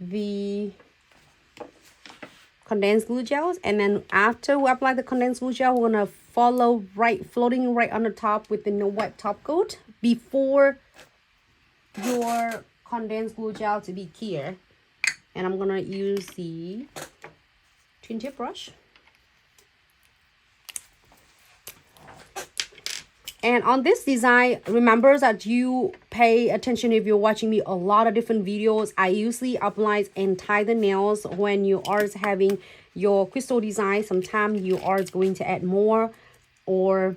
the condensed glue gels, and then after we apply the condensed glue gel, we're gonna follow floating right on the top with the no wipe top coat before your condensed glue gel to be clear. And I'm gonna use the twin tip brush. And on this design, remember that you pay attention if you're watching me a lot of different videos. I usually apply and tie the nails when you are having your crystal design. Sometimes you are going to add more, or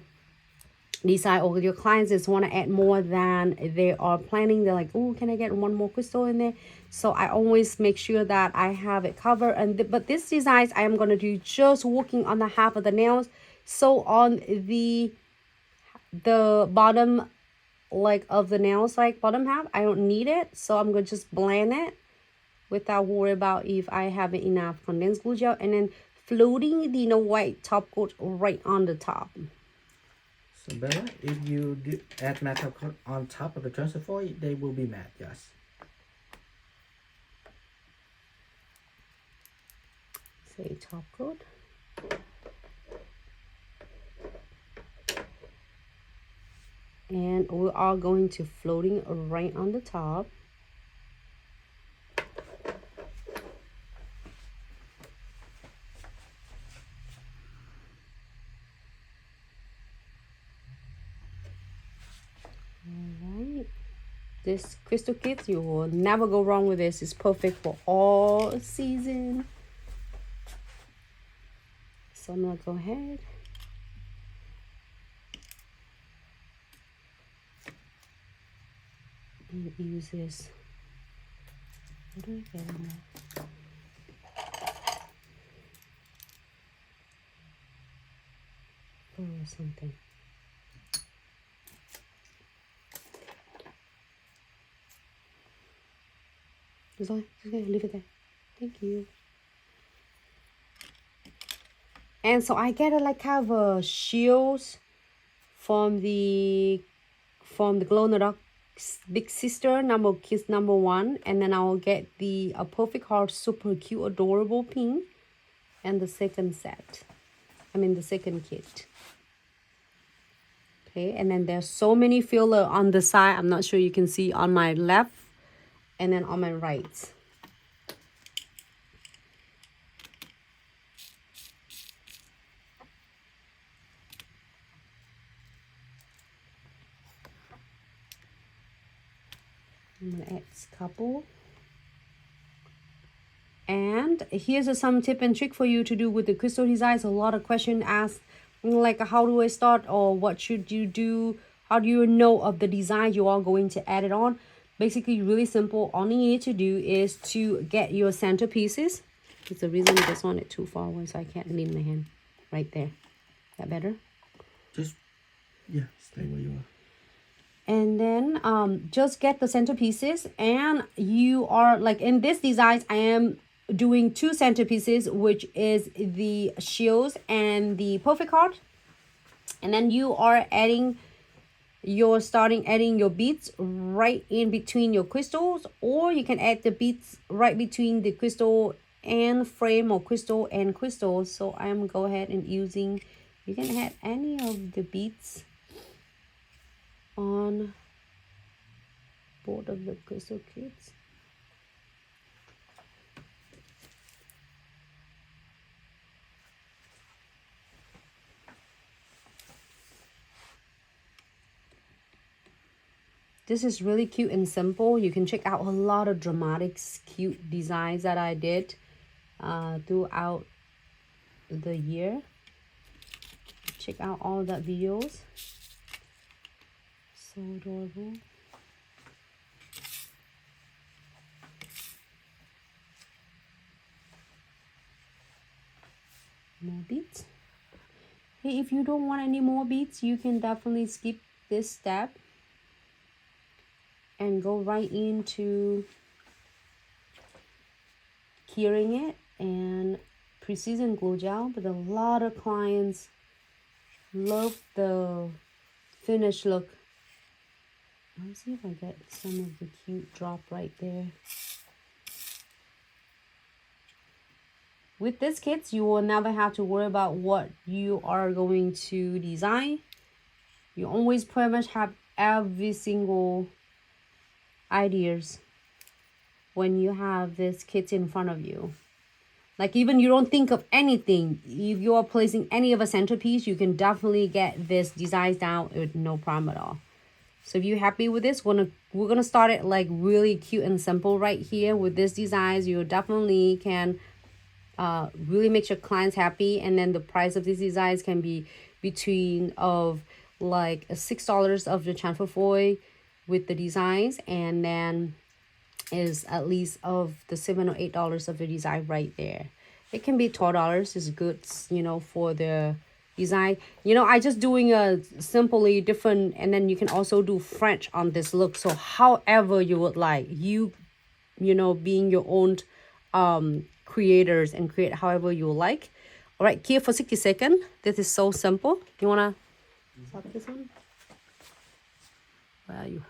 decide, or your clients just want to add more than they are planning. They're like, oh, can I get one more crystal in there? So I always make sure that I have it covered. And but this design I am going to do just working on the half of the nails. So on the bottom like of the nails, like bottom half, I don't need it, so I'm gonna just blend it without worry about if I have enough condensed glue gel, and then floating the white top coat right on the top. So Bella, if you do add matte top coat on top of the transfer foil, they will be matte, yes. Say top coat. And we are going to floating right on the top. Alright. This crystal kit, you will never go wrong with this. It's perfect for all season. So I'm gonna go ahead. And use this. What do I get in there? Or something. Just gonna leave it there. Thank you. And so I get like kind of a shields from the glow in the dark big sister kiss number 1, and then I'll get the perfect heart super cute adorable pink, and the second set, the second kit. Okay, and then there's so many filler on the side. I'm not sure you can see on my left and then on my right. I'm gonna add a couple. And here's some tip and trick for you to do with the crystal designs. A lot of questions asked, like, how do I start, or what should you do? How do you know of the design you are going to add it on? Basically, really simple. All you need to do is to get your centerpieces. It's the reason this one is too far away, so I can't leave my hand right there. That better? Just, yeah, stay where you are. And then just get the centerpieces, and you are like in this design I am doing 2 centerpieces, which is the shields and the perfect heart. And then you are adding your beads right in between your crystals, or you can add the beads right between the crystal and frame, or crystal and crystals. So I'm go ahead and using, you can add any of the beads on both of the crystal kits. This is really cute and simple. You can check out a lot of dramatic, cute designs that I did throughout the year. Check out all that videos. So adorable. More beads. Hey, if you don't want any more beads, you can definitely skip this step and go right into curing it and precision glue gel. But a lot of clients love the finished look. Let's see if I get some of the cute drop right there. with this kits, you will never have to worry about what you are going to design. You always pretty much have every single ideas when you have this kit in front of you. Like even you don't think of anything, if you are placing any of a centerpiece, you can definitely get this designs down with no problem at all. So if you're happy with this, we're gonna start it like really cute and simple right here with this designs. You definitely can really make your clients happy, and then the price of these designs can be between of like $6 of the transfer foil with the designs, and then is at least of the $7 or $8 of the design right there. It can be $12 is good, you know, for the design. You know, I just doing a simply different, and then you can also do French on this look. So however you would like, you know, being your own creators and create however you like. All right, here for 60 seconds. This is so simple. You wanna stop this one? Where are you?